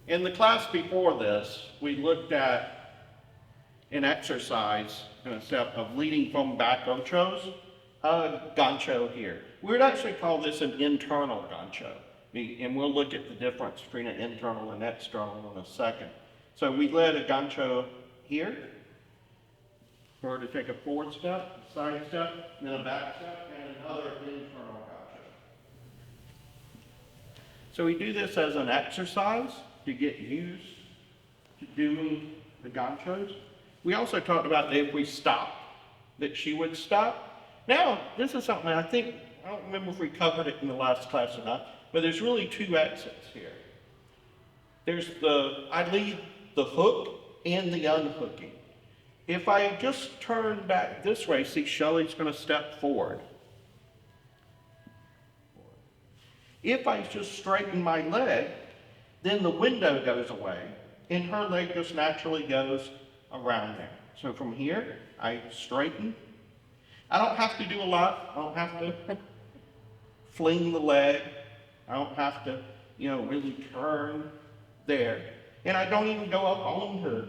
In the class before this, we looked at an exercise in a step of leading from back ganchos, a gancho here. We would actually call this an internal gancho, and we'll look at the difference between an internal and external in a second. So we led a gancho here for her to take a forward step, a side step, then a back step, and another internal gancho. So we do this as an exercise to get used to doing the ganchos. We also talked about that if we stopped, that she would stop. Now, this is something I think, I don't remember if we covered it in the last class or not, but there's really two exits here. There's I lead the hook and the unhooking. If I just turn back this way, see Shelley's gonna step forward. If I just straighten my leg, then the window goes away and her leg just naturally goes around there. So from here, I straighten. I don't have to do a lot. I don't have to fling the leg. I don't have to, really turn there. And I don't even go up onto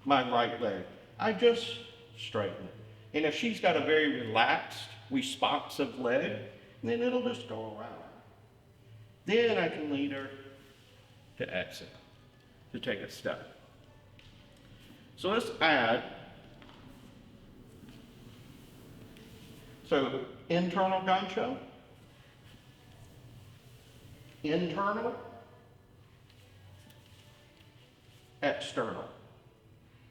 my right leg. I just straighten it. And if she's got a very relaxed, responsive leg, then it'll just go around. Then I can lead her to exit, to take a step. So let's add. So internal gancho, internal, external.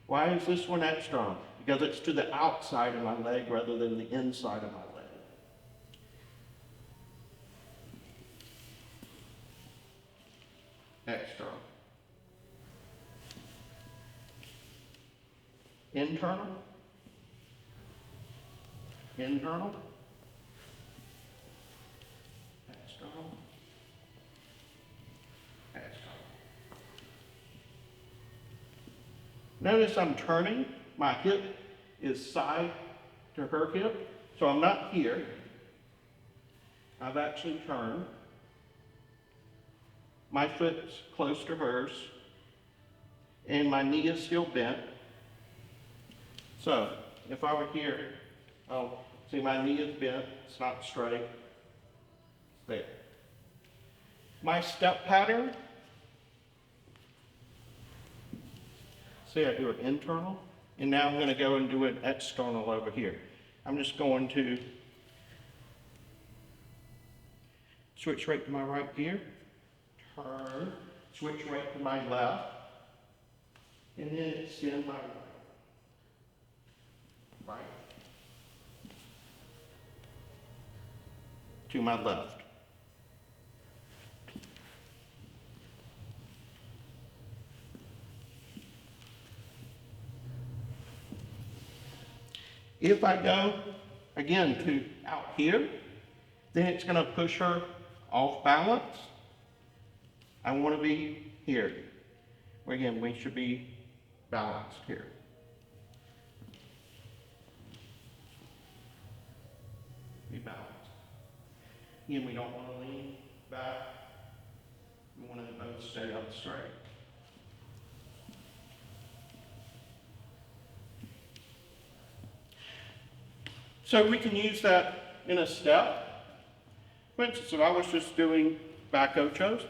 Why is this one external? Because it's to the outside of my leg rather than the inside of my leg. External. Internal. Internal. External. External. Notice I'm turning. My hip is side to her hip. So I'm not here. I've actually turned. My foot's close to hers. And my knee is still bent. So if I were here, see my knee is bent, it's not straight. There. My step pattern, see I do an internal, and now I'm going to go and do an external over here. I'm just going to switch right to my right here, turn, switch right to my left, and then extend my right. Right to my left. If I go again to out here, then it's going to push her off balance. I want to be here. Again, we should be balanced here. Be balanced. Again, we don't want to lean back. We want to both stay up straight. So we can use that in a step. For instance, if I was just doing back ochos,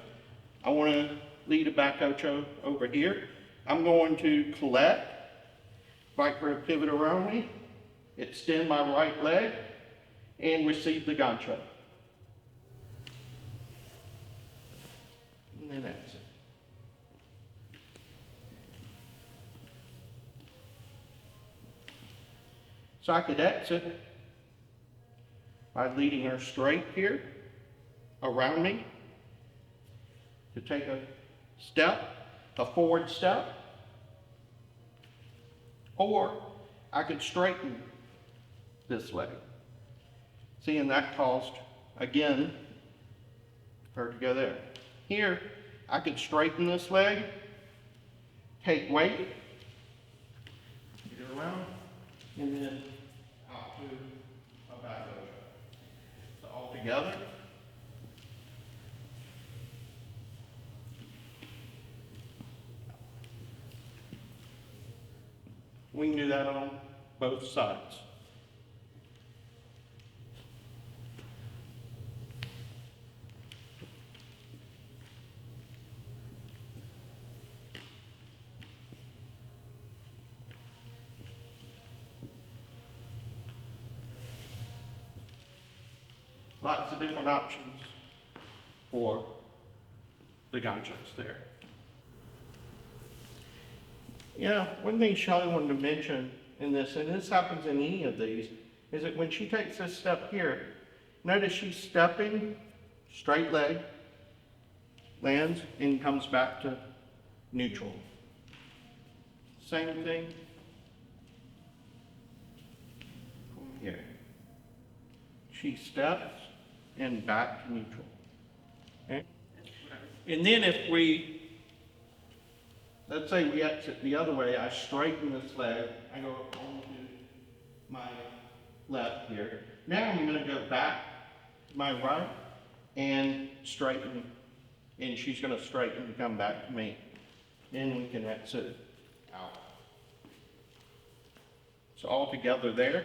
I want to lead a back ocho over here. I'm going to collect, right for a pivot around me, extend my right leg, and receive the gancho. And then exit. So I could exit by leading her straight here, around me, to take a step, a forward step, or I could straighten this leg. See, and that caused, again, her to go there. Here, I could straighten this leg, take weight, get it around, and then out to a back over. So all together. We can do that on both sides. Lots of different options for the ganchos there. Yeah, one thing Shelley wanted to mention in this, and this happens in any of these, is that when she takes this step here, notice she's stepping, straight leg, lands, and comes back to neutral. Same thing here. She steps and back to neutral. Okay? And then if we, let's say we exit the other way, I straighten this leg, I go on to my left here. Now I'm going to go back to my right and straighten, and she's going to straighten and come back to me. Then we can exit out. So all together there.